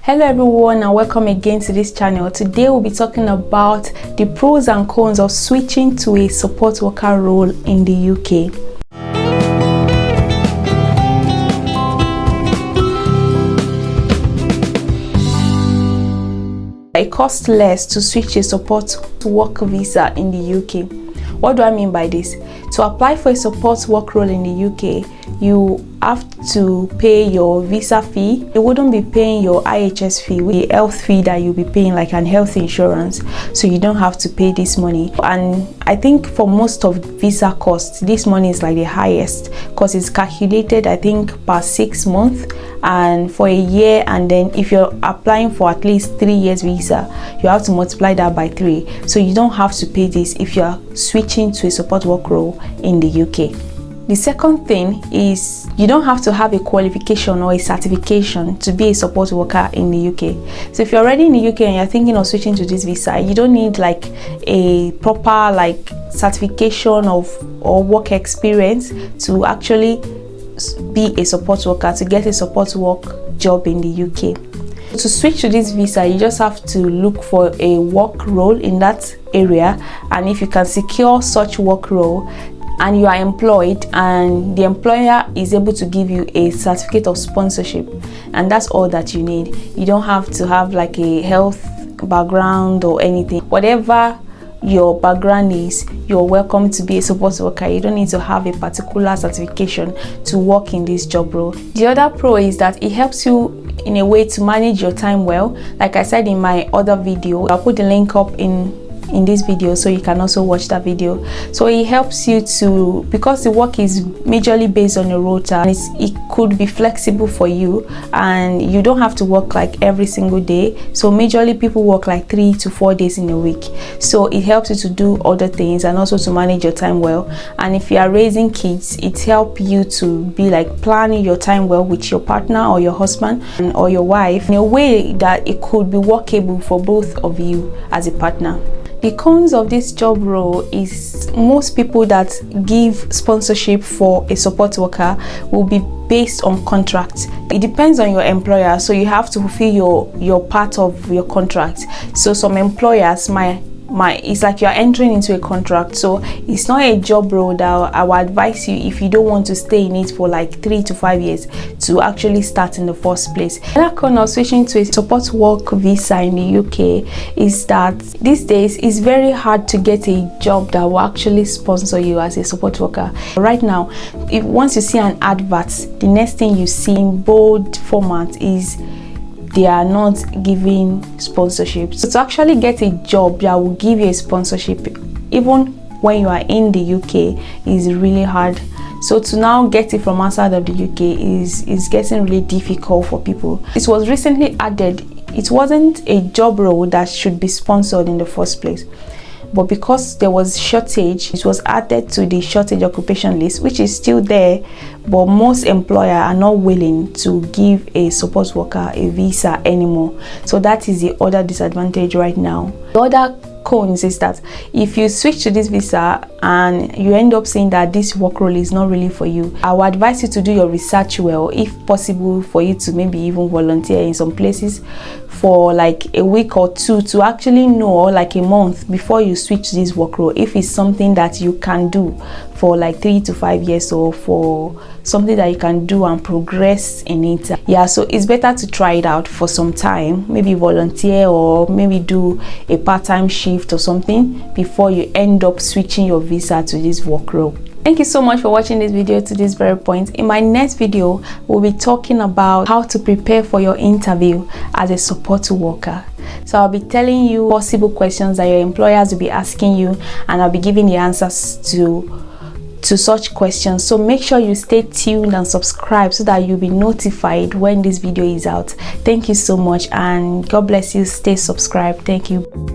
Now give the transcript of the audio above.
Hello everyone and welcome again to this channel. Today we'll be talking about the pros and cons of switching to a support worker role in the UK. It costs less to switch a support work visa in the UK. What do I mean by this? To apply for a support work role in the UK, you have to pay your visa fee. You wouldn't be paying your IHS fee, the health fee that you'll be paying, like an health insurance, so you don't have to pay this money. And I think for most of visa costs, this money is like the highest because it's calculated, I think, per 6 months and for a year. And then if you're applying for at least 3 years visa, you have to multiply that by 3, so you don't have to pay this if you're switching to a support work role in the UK. The second thing is you don't have to have a qualification or a certification to be a support worker in the UK. So if you're already in the UK and you're thinking of switching to this visa, you don't need like a proper like certification of or work experience to actually be a support worker, to get a support work job in the UK. To switch to this visa, you just have to look for a work role in that area, and if you can secure such work role and you are employed and the employer is able to give you a certificate of sponsorship, and that's all that you need. You don't have to have like a health background or anything. Whatever your background is, you're welcome to be a support worker. You don't need to have a particular certification to work in this job role. The other pro is that it helps you in a way to manage your time well. Like I said in my other video, I'll put the link up in this video so you can also watch that video. So it helps you to, because the work is majorly based on your rota, and it could be flexible for you and you don't have to work like every single day. So majorly people work like 3 to 4 days in a week, so it helps you to do other things and also to manage your time well. And if you are raising kids, it helps you to be like planning your time well with your partner or your husband or your wife in a way that it could be workable for both of you as a partner. The cons of this job role is most people that give sponsorship for a support worker will be based on contract. It depends on your employer, so you have to fulfill your part of your contract. So some employers it's like you're entering into a contract, so it's not a job role that I would advise you, if you don't want to stay in it for like 3 to 5 years, to actually start in the first place. Another con of switching to a support work visa in the UK is that these days it's very hard to get a job that will actually sponsor you as a support worker. Right now, once you see an advert, the next thing you see in bold format is they are not giving sponsorship. So to actually get a job that will give you a sponsorship, even when you are in the UK, is really hard. So to now get it from outside of the UK is getting really difficult for people. It was recently added. It wasn't a job role that should be sponsored in the first place, but because there was shortage, it was added to the shortage occupation list, which is still there, but most employers are not willing to give a support worker a visa anymore. So that is the other disadvantage right now. The other cons is that if you switch to this visa and you end up saying that this work role is not really for you, I would advise you to do your research well, if possible for you to maybe even volunteer in some places for like a week or two to actually know, or like a month before you switch this work role, if it's something that you can do for like 3 to 5 years, or for something that you can do and progress in it. Yeah, so it's better to try it out for some time, maybe volunteer or maybe do a part-time shift or something before you end up switching your visa to this work role. Thank you so much for watching this video to this very point. In my next video, we'll be talking about how to prepare for your interview as a support worker. So I'll be telling you possible questions that your employers will be asking you, and I'll be giving the answers to such questions. So make sure you stay tuned and subscribe so that you'll be notified when this video is out. Thank you so much, and God bless you. Stay subscribed. Thank you.